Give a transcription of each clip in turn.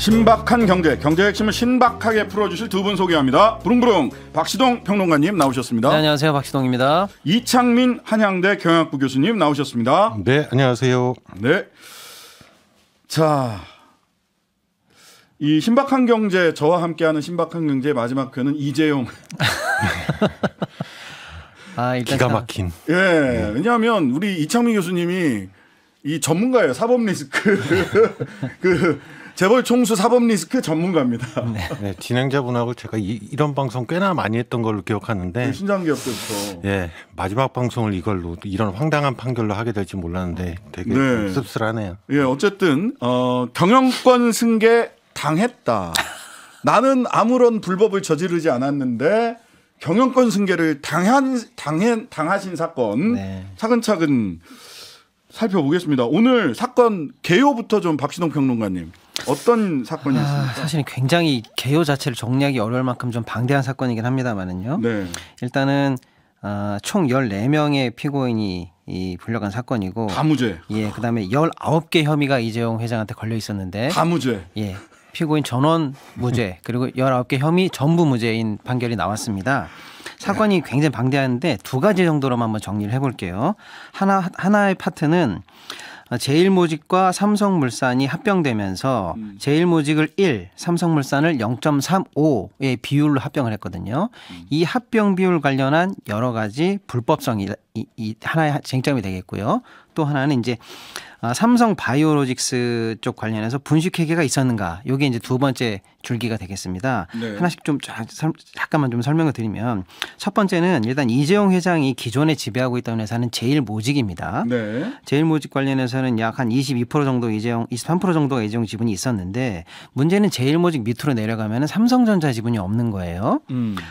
신박한 경제 핵심을 신박하게 풀어주실 두 분 소개합니다. 부릉부릉 박시동 평론가님 나오셨습니다. 네, 안녕하세요. 박시동입니다. 이창민 한양대 경영학부 교수님 나오셨습니다. 네, 안녕하세요. 네. 자, 이 신박한 경제, 저와 함께하는 신박한 경제 마지막 회는 이재용. 일단 기가 막힌. 예, 왜냐하면 우리 이창민 교수님이 이 전문가예요. 사법 리스크 재벌 총수 사법 리스크 전문가입니다. 네, 진행자분하고 제가 이런 방송 꽤나 많이 했던 걸로 기억하는데 신장기업 때부터 마지막 방송을 이걸로 이런 황당한 판결로 하게 될지 몰랐는데 되게 씁쓸하네요. 예, 어쨌든 경영권 승계 당했다. 나는 아무런 불법을 저지르지 않았는데 경영권 승계를 당하신 사건 차근차근 살펴보겠습니다. 오늘 사건 개요부터 좀 박시동 평론가님 어떤 사건이었습니까? 사실 굉장히 개요 자체를 정리하기 어려울 만큼 좀 방대한 사건이긴 합니다만은요. 네. 일단은 총 14명의 피고인이 불려간 사건이고 다 무죄. 예, 그다음에 19개 혐의가 이재용 회장한테 걸려 있었는데 다 무죄. 예. 피고인 전원 무죄 그리고 19개 혐의 전부 무죄인 판결이 나왔습니다. 사건이 굉장히 방대한데 두 가지 정도로만 한번 정리를 해볼게요. 하나의 파트는 제일모직과 삼성물산이 합병되면서 제일모직을 1, 삼성물산을 0.35의 비율로 합병을 했거든요. 이 합병 비율 관련한 여러 가지 불법성이 하나의 쟁점이 되겠고요. 또 하나는 이제 삼성 바이오로직스 쪽 관련해서 분식회계가 있었는가? 이게 이제 두 번째 줄기가 되겠습니다. 네. 하나씩 좀 잠깐만 좀 설명을 드리면 첫 번째는 일단 이재용 회장이 기존에 지배하고 있던 회사는 제일모직입니다. 네. 제일모직 관련해서는 약 한 22% 정도 23% 정도가 이재용 지분이 있었는데 문제는 제일모직 밑으로 내려가면 삼성전자 지분이 없는 거예요.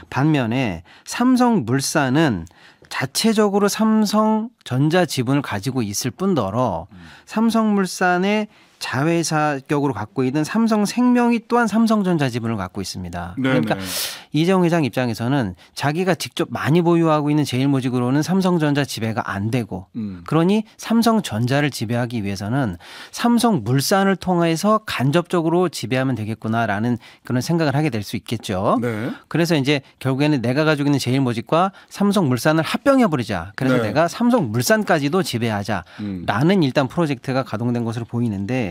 반면에 삼성물산은 자체적으로 삼성전자 지분을 가지고 있을 뿐더러 삼성물산의 자회사격으로 갖고 있는 삼성생명이 또한 삼성전자 지분을 갖고 있습니다. 그러니까 이재용 회장 입장에서는 자기가 직접 많이 보유하고 있는 제일모직으로는 삼성전자 지배가 안 되고 그러니 삼성전자를 지배하기 위해서는 삼성물산을 통해서 간접적으로 지배하면 되겠구나라는 그런 생각을 하게 될 수 있겠죠. 네. 그래서 이제 결국에는 내가 가지고 있는 제일모직과 삼성물산을 합병해버리자. 그래서 내가 삼성물산까지도 지배하자라는 일단 프로젝트가 가동된 것으로 보이는데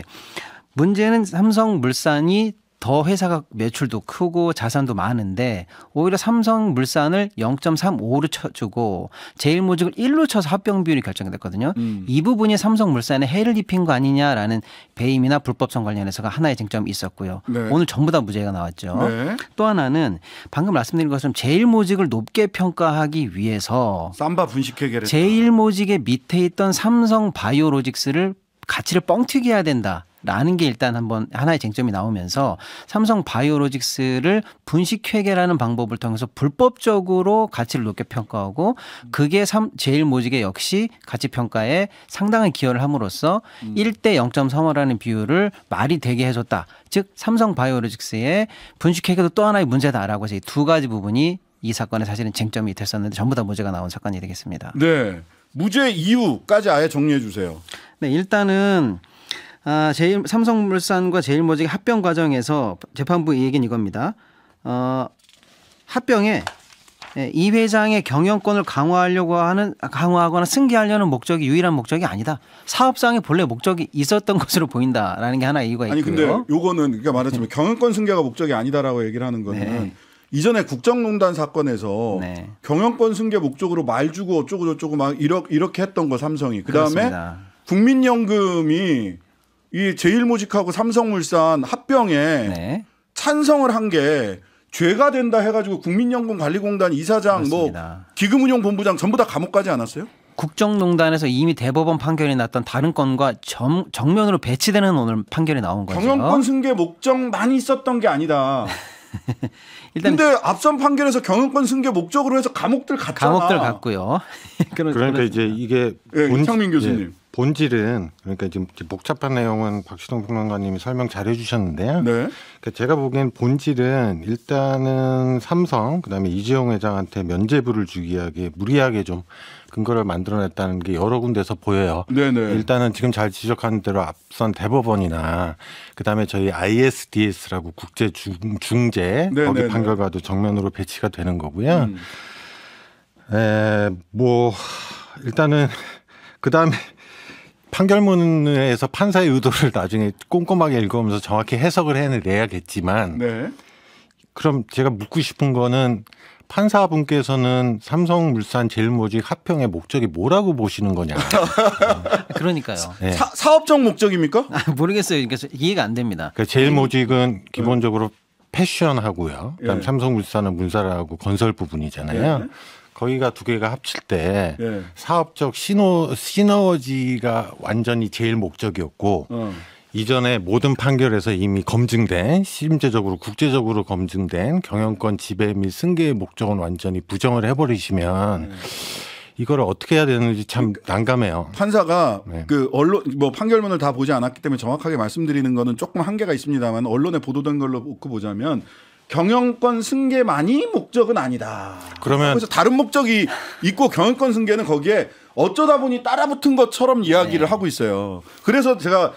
문제는 삼성물산이 더 회사가 매출도 크고 자산도 많은데 오히려 삼성물산을 0.35로 쳐주고 제일모직을 1로 쳐서 합병 비율이 결정됐거든요. 이 부분이 삼성물산에 해를 입힌 거 아니냐라는 배임이나 불법성 관련해서가 하나의 쟁점이 있었고요. 네. 오늘 전부 다 무죄가 나왔죠. 네. 또 하나는 방금 말씀드린 것처럼 제일모직을 높게 평가하기 위해서 삼바 분식회계를 제일모직의 밑에 있던 삼성바이오로직스를 가치를 뻥튀기 해야 된다라는 게 일단 하나의 쟁점이 나오면서 삼성바이오로직스를 분식회계라는 방법을 통해서 불법적으로 가치를 높게 평가하고 그게 제일모직의 역시 가치평가에 상당한 기여를 함으로써 1대 0.35라는 비율을 말이 되게 해줬다. 즉 삼성바이오로직스의 분식회계도 또 하나의 문제다라고 해서 이 두 가지 부분이 이 사건의 사실은 쟁점이 됐었는데 전부 다 무죄가 나온 사건이 되겠습니다. 네. 무죄 이유까지 아예 정리해 주세요. 네, 일단은 삼성물산과 제일모직 합병 과정에서 재판부 얘기는 이겁니다. 합병에 이 회장의 경영권을 강화하거나 승계하려는 목적이 유일한 목적이 아니다. 사업상의 본래 목적이 있었던 것으로 보인다라는 게 하나 이유가 있고요. 아니 근데 요거는 그러니까 말하자면 경영권 승계가 목적이 아니다라고 얘기를 하는 거는 이전에 국정농단 사건에서 경영권 승계 목적으로 말 주고 어쩌고 저쩌고 막 이렇게 했던 거 삼성이. 그다음에 국민연금이 이 제일모직하고 삼성물산 합병에 찬성을 한 게 죄가 된다 해가지고 국민연금관리공단 이사장 기금운용본부장 전부 다 감옥 가지 않았어요? 국정농단에서 이미 대법원 판결이 났던 다른 건과 정면으로 배치되는 오늘 판결이 나온 거죠. 경영권 승계 목적만 있었던 게 아니다. 근데 앞선 판결에서 경영권 승계 목적으로 해서 감옥들 갔잖아. 감옥들 갔고요. 그러니까 이제 이게 이창민 교수님. 본질은 그러니까 지금 복잡한 내용은 박시동 평론가님이 설명 잘해 주셨는데요. 네. 그러니까 제가 보기엔 본질은 일단은 삼성 그다음에 이재용 회장한테 면죄부를 주기 위하게 무리하게 좀 근거를 만들어냈다는 게 여러 군데서 보여요. 네네. 일단은 지금 잘 지적한 대로 앞선 대법원이나 그다음에 저희 ISDS라고 국제 중재 네네네. 거기 판결과도 정면으로 배치가 되는 거고요. 뭐 일단은 그다음에 판결문에서 판사의 의도를 나중에 꼼꼼하게 읽으면서 정확히 해석을 해내야겠지만 네. 그럼 제가 묻고 싶은 거는 판사분께서는 삼성물산 제일모직 합병의 목적이 뭐라고 보시는 거냐. 그러니까요. 네. 사업적 목적입니까? 모르겠어요. 그래서 이해가 안 됩니다. 그러니까 제일모직은 기본적으로 패션하고요. 그다음 예. 삼성물산은 문사라고 건설 부분이잖아요. 예. 거기가 두 개가 합칠 때 예. 사업적 시너지가 완전히 제일 목적이었고 이전에 모든 판결에서 이미 검증된 심재적으로 국제적으로 검증된 경영권 지배 및 승계의 목적은 완전히 부정을 해버리시면 이걸 어떻게 해야 되는지 참 난감해요. 판사가 네. 그 언론 뭐 판결문을 다 보지 않았기 때문에 정확하게 말씀드리는 거는 조금 한계가 있습니다만 언론에 보도된 걸로 놓고 보자면 경영권 승계만이 목적은 아니다. 그러면 그래서 다른 목적이 있고 경영권 승계는 거기에 어쩌다 보니 따라붙은 것처럼 이야기를 하고 있어요. 그래서 제가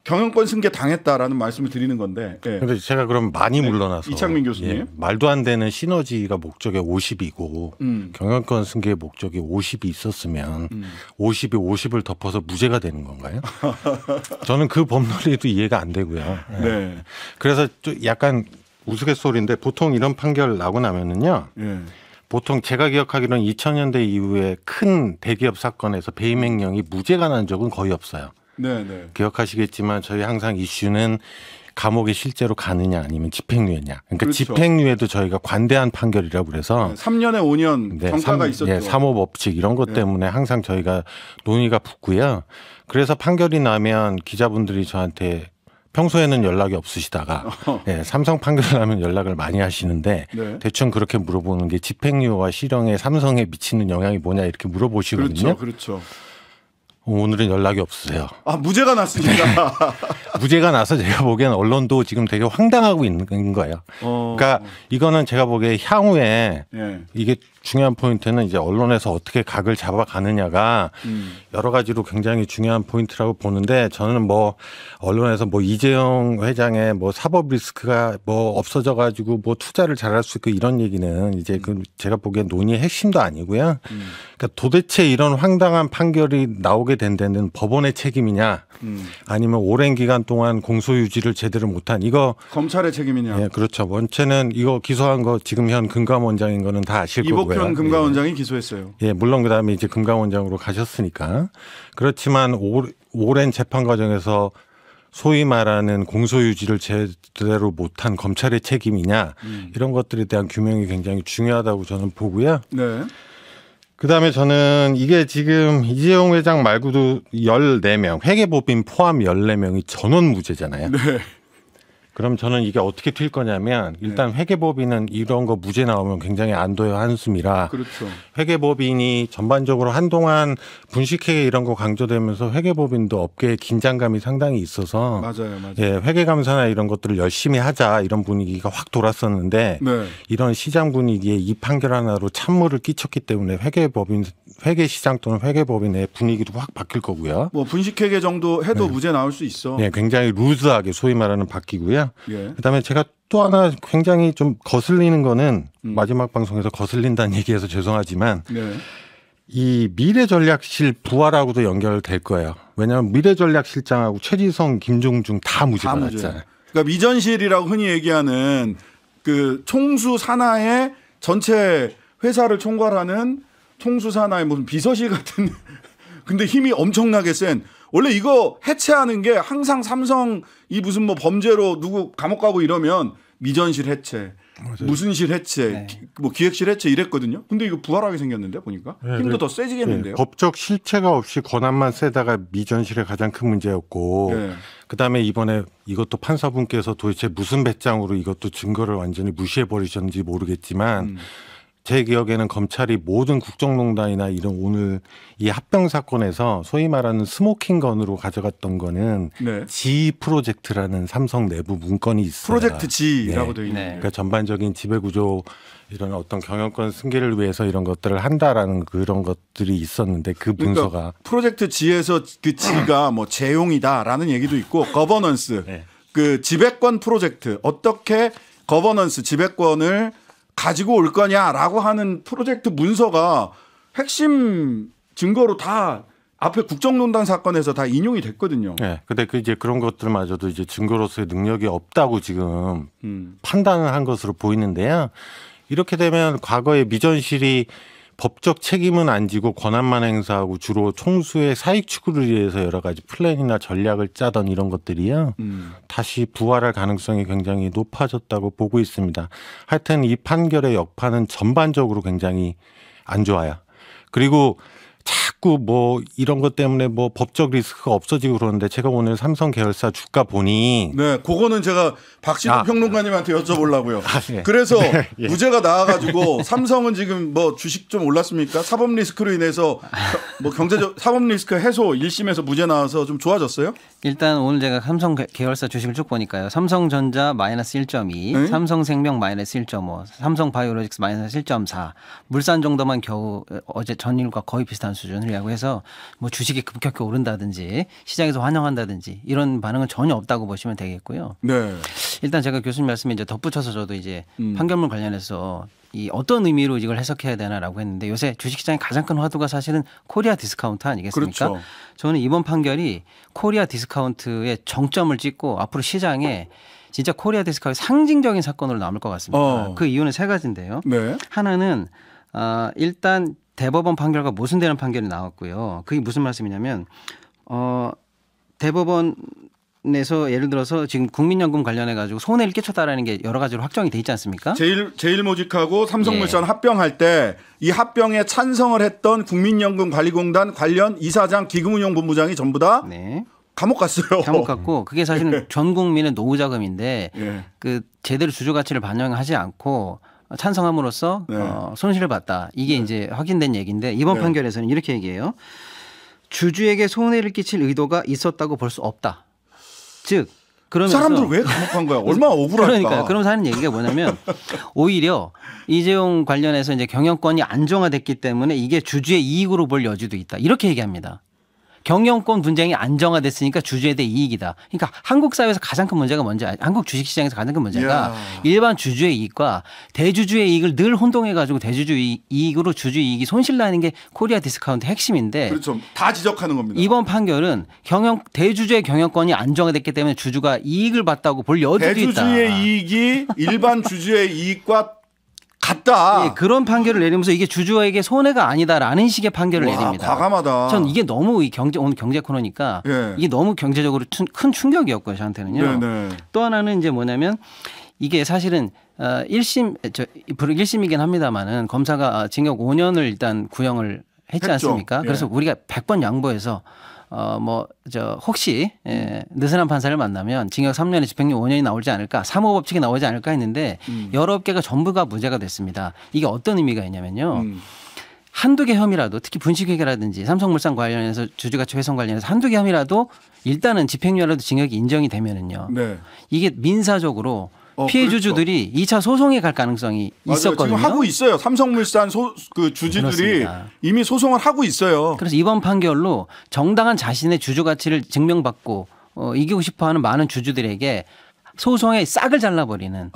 경영권 승계 당했다라는 말씀을 드리는 건데. 예. 근데 제가 그럼 많이 물러나서 이창민 교수님. 예, 말도 안 되는 시너지가 목적의 50이고 경영권 승계의 목적이 50이 있었으면 50이 50을 덮어서 무죄가 되는 건가요? 저는 그 법논리도 이해가 안 되고요. 네. 그래서 좀 약간 우스갯소리인데 보통 이런 판결 나고 나면은요. 예. 보통 제가 기억하기로는 2000년대 이후에 큰 대기업 사건에서 배임 횡령이 무죄가 난 적은 거의 없어요. 네, 네. 기억하시겠지만 저희 항상 이슈는 감옥에 실제로 가느냐 아니면 집행유예냐. 그러니까 그렇죠. 집행유예도 저희가 관대한 판결이라고 그래서 3년에 5년 경과가 있었죠. 사모법칙 이런 것 때문에 항상 저희가 논의가 붙고요. 그래서 판결이 나면 기자분들이 저한테 평소에는 연락이 없으시다가 삼성 판결을 나면 연락을 많이 하시는데 네. 대충 그렇게 물어보는 게 집행유예와 실형에 삼성에 미치는 영향이 뭐냐 이렇게 물어보시거든요. 그렇죠. 그렇죠. 오늘은 연락이 없으세요. 아, 무죄가 났습니다. 무죄가 나서 제가 보기에는 언론도 지금 되게 황당하고 있는 거예요. 그러니까 이거는 제가 보기에 향후에 예. 이게 중요한 포인트는 이제 언론에서 어떻게 각을 잡아가느냐가 여러 가지로 굉장히 중요한 포인트라고 보는데 저는 뭐 언론에서 뭐 이재용 회장의 뭐 사법 리스크가 뭐 없어져 가지고 뭐 투자를 잘할 수 있고 이런 얘기는 이제 그 제가 보기엔 논의의 핵심도 아니고요. 그러니까 도대체 이런 황당한 판결이 나오게 된 데는 법원의 책임이냐 아니면 오랜 기간 동안 공소유지를 제대로 못한 이거 검찰의 책임이냐. 예, 그렇죠. 원체는 이거 기소한 거 지금 현 금감원장인 거는 다 아실 거고요. 이복현 금감원장이 기소했어요. 예, 물론 그다음에 이제 금감원장으로 가셨으니까 그렇지만 오랜 재판 과정에서 소위 말하는 공소유지를 제대로 못한 검찰의 책임이냐 이런 것들에 대한 규명이 굉장히 중요하다고 저는 보고요. 네. 그다음에 저는 이게 지금 이재용 회장 말고도 14명, 회계법인 포함 14명이 전원 무죄잖아요. 네. 그럼 저는 이게 어떻게 튈 거냐면 일단 회계법인은 이런 거 무죄 나오면 굉장히 안도의 한숨이라 그렇죠. 회계법인이 전반적으로 한동안 분식회계 이런 거 강조되면서 회계법인도 업계에 긴장감이 상당히 있어서 맞아요. 예, 회계감사나 이런 것들을 열심히 하자 이런 분위기가 확 돌았었는데 네. 이런 시장 분위기에 이 판결 하나로 찬물을 끼쳤기 때문에 회계 시장 또는 회계법인의 분위기도 확 바뀔 거고요. 뭐 분식회계 정도 해도 무죄 나올 수 있어. 예, 굉장히 루즈하게 소위 말하는 바뀌고요. 예. 그다음에 제가 또 하나 굉장히 좀 거슬리는 거는 마지막 방송에서 거슬린다는 얘기해서 죄송하지만 네. 이 미래전략실 부하라고도 연결될 거예요. 왜냐하면 미래전략실장하고 최지성, 김종중 다 무죄 다 받았잖아요. 그러니까 미전실이라고 흔히 얘기하는 그 총수 산하의 전체 회사를 총괄하는 총수 산하의 무슨 비서실 같은 근데 힘이 엄청나게 센 원래 이거 해체하는 게 항상 삼성 이 무슨 뭐 범죄로 누구 감옥 가고 이러면 미전실 해체, 맞아요. 무슨 실 해체, 네. 뭐 기획실 해체 이랬거든요. 근데 이거 부활하게 생겼는데 보니까 힘도 더 세지겠는데요. 법적 실체가 없이 권한만 세다가 미전실의 가장 큰 문제였고 네. 그다음에 이번에 이것도 판사분께서 도대체 무슨 배짱으로 이것도 증거를 완전히 무시해 버리셨는지 모르겠지만 제 기억에는 검찰이 모든 국정농단이나 이런 오늘 이 합병 사건에서 소위 말하는 스모킹건으로 가져갔던 거는 네. G 프로젝트라는 삼성 내부 문건이 있어요. 프로젝트 G라고 네. 되어 있네요. 그러니까 전반적인 지배구조 이런 어떤 경영권 승계를 위해서 이런 것들을 한다라는 그런 것들이 있었는데 그 문서가 그러니까 프로젝트 G에서 그 G가 뭐 재용이다라는 얘기도 있고 거버넌스 네. 그 지배권 프로젝트 어떻게 거버넌스 지배권을 가지고 올 거냐라고 하는 프로젝트 문서가 핵심 증거로 다 앞에 국정농단 사건에서 다 인용이 됐거든요. 네. 근데 그 이제 그런 것들마저도 이제 증거로서의 능력이 없다고 지금 판단을 한 것으로 보이는데요. 이렇게 되면 과거에 미전실이 법적 책임은 안 지고 권한만 행사하고 주로 총수의 사익 추구를 위해서 여러 가지 플랜이나 전략을 짜던 이런 것들이요. 다시 부활할 가능성이 굉장히 높아졌다고 보고 있습니다. 하여튼 이 판결의 여파는 전반적으로 굉장히 안 좋아요. 그리고 자꾸 뭐 이런 것 때문에 뭐 법적 리스크가 없어지고 그러는데 제가 오늘 삼성 계열사 주가 보니 네, 그거는 제가 박신호 평론가님한테 여쭤보려고요. 네. 그래서 예. 무죄가 나와가지고 삼성은 지금 뭐 주식 좀 올랐습니까? 사법 리스크로 인해서 뭐 경제적 사법 리스크 해소 1심에서 무죄 나와서 좀 좋아졌어요? 일단 오늘 제가 삼성 계열사 주식을 쭉 보니까요. 삼성전자 마이너스 1.2, 네? 삼성생명 마이너스 1.5, 삼성바이오로직스 마이너스 1.4, 물산 정도만 겨우 어제 전일과 거의 비슷한 수준이라고 해서 뭐 주식이 급격히 오른다든지 시장에서 환영한다든지 이런 반응은 전혀 없다고 보시면 되겠고요. 네. 일단 제가 교수님 말씀에 이제 덧붙여서 저도 이제 판결문 관련해서 이 어떤 의미로 이걸 해석해야 되나라고 했는데 요새 주식시장의 가장 큰 화두가 사실은 코리아 디스카운트 아니겠습니까? 그렇죠. 저는 이번 판결이 코리아 디스카운트의 정점을 찍고 앞으로 시장에 진짜 코리아 디스카운트 상징적인 사건으로 남을 것 같습니다. 그 이유는 세 가지인데요. 네. 하나는 일단 대법원 판결과 모순되는 판결이 나왔고요. 그게 무슨 말씀이냐면 대법원에서 예를 들어서 지금 국민연금 관련해 가지고 손해를 끼쳤다라는 게 여러 가지로 확정이 돼 있지 않습니까? 제일모직하고 삼성물산 합병할 때 이 합병에 찬성을 했던 국민연금관리공단 관련 이사장 기금운용본부장이 전부 다 네. 감옥 갔어요. 감옥 갔고 그게 사실은 전 국민의 노후 자금인데 예. 그 제대로 주주 가치를 반영하지 않고 찬성함으로써 네. 손실을 봤다. 이게 이제 확인된 얘기인데 이번 판결에서는 이렇게 얘기해요. 주주에게 손해를 끼칠 의도가 있었다고 볼 수 없다. 즉 그러면서 사람들 왜 감옥 간 거야? 얼마나 억울할까? 그러니까 그러면서 하는 얘기가 뭐냐면 오히려 이재용 관련해서 이제 경영권이 안정화됐기 때문에 이게 주주의 이익으로 볼 여지도 있다. 이렇게 얘기합니다. 경영권 분쟁이 안정화됐으니까 주주에 대해 이익이다. 그러니까 한국 사회에서 가장 큰 문제가 뭔지 한국 주식시장에서 가장 큰 문제가 일반 주주의 이익과 대주주의 이익을 늘 혼동해 가지고 대주주 이익으로 주주 이익이 손실나는 게 코리아 디스카운트 핵심인데 그렇죠. 다 지적하는 겁니다. 이번 판결은 대주주의 경영권이 안정화됐기 때문에 주주가 이익을 봤다고 볼 여지도 있다. 대주주의 이익이 일반 주주의 이익과 같다. 예, 그런 판결을 내리면서 이게 주주에게 손해가 아니다라는 식의 판결을 내립니다. 과감하다. 전 이게 너무 오늘 경제 코너니까 이게 너무 경제적으로 큰 충격이었고요. 저한테는요. 네네. 또 하나는 이제 뭐냐면 이게 사실은 1심이긴 합니다만은 검사가 징역 5년을 일단 구형을 했지 않습니까? 그래서 우리가 100번 양보해서 혹시 느슨한 판사를 만나면 징역 3년에 집행유예 5년이 나오지 않을까, 사모법칙이 나오지 않을까 했는데 여러 업계가 전부가 무죄가 됐습니다. 이게 어떤 의미가 있냐면요. 한두 개 혐의라도 특히 분식회계라든지 삼성물산 관련해서 주주가치 훼손 관련해서 한두 개 혐의라도 일단은 집행유예라도 징역이 인정이 되면은요. 네. 이게 민사적으로 피해 주주들이 2차 소송에 갈 가능성이 있었거든요. 지금 하고 있어요. 삼성물산 그 주주들이 그렇습니다. 이미 소송을 하고 있어요. 그래서 이번 판결로 정당한 자신의 주주 가치를 증명받고 이기고 싶어하는 많은 주주들에게 소송의 싹을 잘라버리는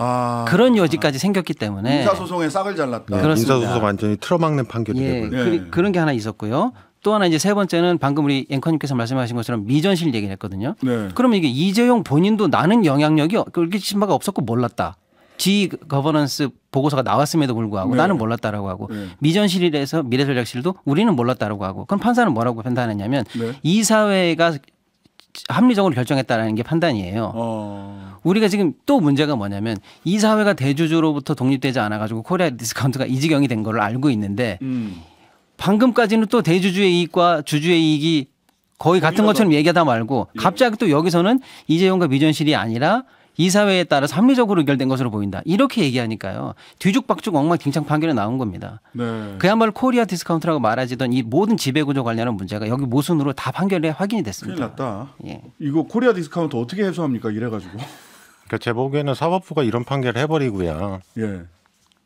그런 여지까지 생겼기 때문에 민사소송에 싹을 잘랐다. 그렇습니다. 민사소송 완전히 틀어막는 판결이 되고요. 그런 게 하나 있었고요. 또 하나 이제 세 번째는 방금 우리 앵커님께서 말씀하신 것처럼 미전실 얘기를 했거든요. 네. 그러면 이게 이재용 본인도 나는 영향력이 끼친 바가 없었고 몰랐다. G 거버넌스 보고서가 나왔음에도 불구하고 나는 몰랐다라고 하고 미전실에서 미래전략실도 우리는 몰랐다라고 하고 그럼 판사는 뭐라고 판단했냐면 이사회가 합리적으로 결정했다라는 게 판단이에요. 우리가 지금 또 문제가 뭐냐면 이사회가 대주주로부터 독립되지 않아 가지고 코리아 디스카운트가 이 지경이 된 걸 알고 있는데 방금까지는 또 대주주의 이익과 주주의 이익이 거의 같은 것처럼 얘기하다 말고 갑자기 또 여기서는 이재용과 미전실이 아니라 이사회에 따라서 합리적으로 의결된 것으로 보인다. 이렇게 얘기하니까요. 뒤죽박죽 엉망진창 판결이 나온 겁니다. 네. 그야말로 코리아 디스카운트라고 말하지던 이 모든 지배구조 관련한 문제가 여기 모순으로 다 판결에 확인이 됐습니다. 큰일 났다. 예. 이거 코리아 디스카운트 어떻게 해소합니까? 이래가지고. 그러니까 제 보기에는 사법부가 이런 판결을 해버리고요. 예.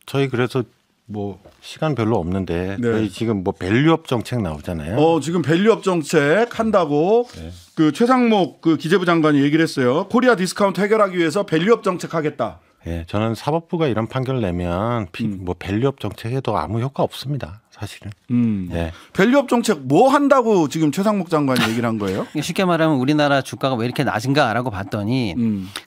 저희 그래서 뭐 시간 별로 없는데 네. 저희 지금 뭐 밸류업 정책 나오잖아요. 지금 밸류업 정책 한다고 네. 그 최상목 그 기재부 장관이 얘기를 했어요. 코리아 디스카운트 해결하기 위해서 밸류업 정책 하겠다. 예, 저는 사법부가 이런 판결을 내면 뭐 밸류업 정책에도 아무 효과 없습니다. 사실은. 예. 밸류업 정책 뭐 한다고 지금 최상목 장관이 얘기를 한 거예요? 쉽게 말하면 우리나라 주가가 왜 이렇게 낮은가라고 봤더니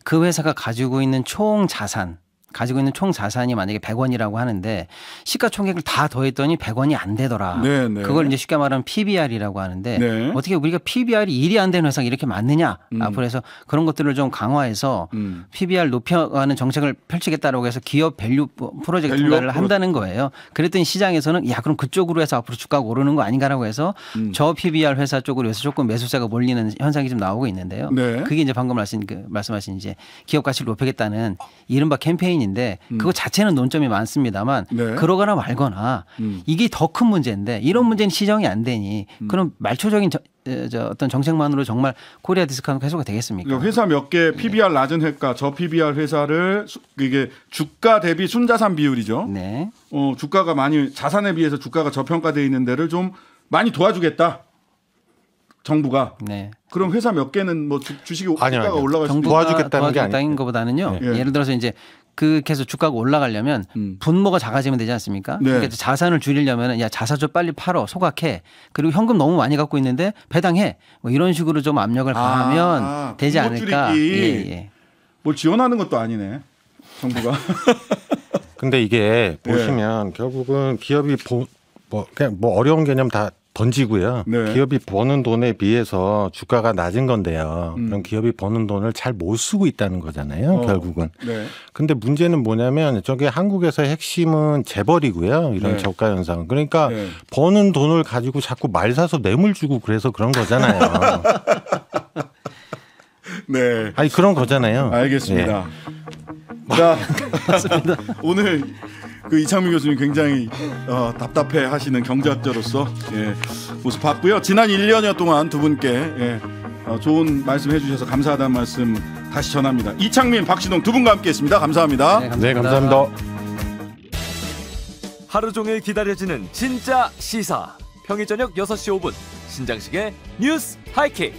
그 회사가 가지고 있는 총 자산이 만약에 100원이라고 하는데 시가총액을 다 더했더니 100원이 안 되더라. 네, 네. 그걸 이제 쉽게 말하면 PBR이라고 하는데 네. 어떻게 우리가 PBR이 1이 안 되는 회사가 이렇게 많느냐. 앞으로 해서 그런 것들을 좀 강화해서 PBR 높여가는 정책을 펼치겠다라고 해서 기업 밸류 프로젝트를 한다는 거예요. 그랬더니 시장에서는 야 그럼 그쪽으로 해서 앞으로 주가가 오르는 거 아닌가라고 해서 저 PBR 회사 쪽으로 해서 조금 매수세가 몰리는 현상이 좀 나오고 있는데요. 네. 그게 이제 방금 말씀하신 이제 기업 가치를 높이겠다는 이른바 캠페인인데 그거 자체는 논점이 많습니다만 네. 그러거나 말거나 이게 더 큰 문제인데 이런 문제는 시정이 안 되니 그럼 말초적인 어떤 정책만으로 정말 코리아 디스카운트 해소가 되겠습니까? 그러니까 회사 몇 개 PBR 낮은 회가 저 PBR 회사를 이게 주가 대비 순자산 비율이죠. 네. 주가가 많이 자산에 비해서 주가가 저평가되어 있는 데를 좀 많이 도와주겠다. 정부가. 네. 그럼 회사 몇 개는 뭐 주식이 아니요. 주가가 올라갈 수 정부가 도와주겠다는 게 도와주겠다는 것보다는요. 예. 예를 들어서 이제 그렇게 해서 주가가 올라가려면 분모가 작아지면 되지 않습니까? 네. 그러니까 자산을 줄이려면 야 자사주 빨리 팔어 소각해 그리고 현금 너무 많이 갖고 있는데 배당해 뭐 이런 식으로 좀 압력을 가하면 되지 분모 않을까. 줄이기. 예. 뭘 지원하는 것도 아니네. 정부가. 근데 이게 보시면 결국은 기업이 그냥 뭐 어려운 개념 다 던지고요. 네. 기업이 버는 돈에 비해서 주가가 낮은 건데요. 그럼 기업이 버는 돈을 잘 못 쓰고 있다는 거잖아요. 결국은. 네. 근데 문제는 뭐냐면 저게 한국에서의 핵심은 재벌이고요. 이런 네. 저가 현상. 그러니까 네. 버는 돈을 가지고 자꾸 말 사서 뇌물 주고 그래서 그런 거잖아요. 네. 아니 그런 거잖아요. 알겠습니다. 자, 오늘 그 이창민 교수님 굉장히 답답해 하시는 경제학자로서 모습 봤고요. 지난 1년여 동안 두 분께 좋은 말씀 해주셔서 감사하다는 말씀 다시 전합니다. 이창민, 박신홍 두 분과 함께했습니다. 감사합니다. 네, 감사합니다. 하루 종일 기다려지는 진짜 시사. 평일 저녁 6시 5분 신장식의 뉴스 하이킥.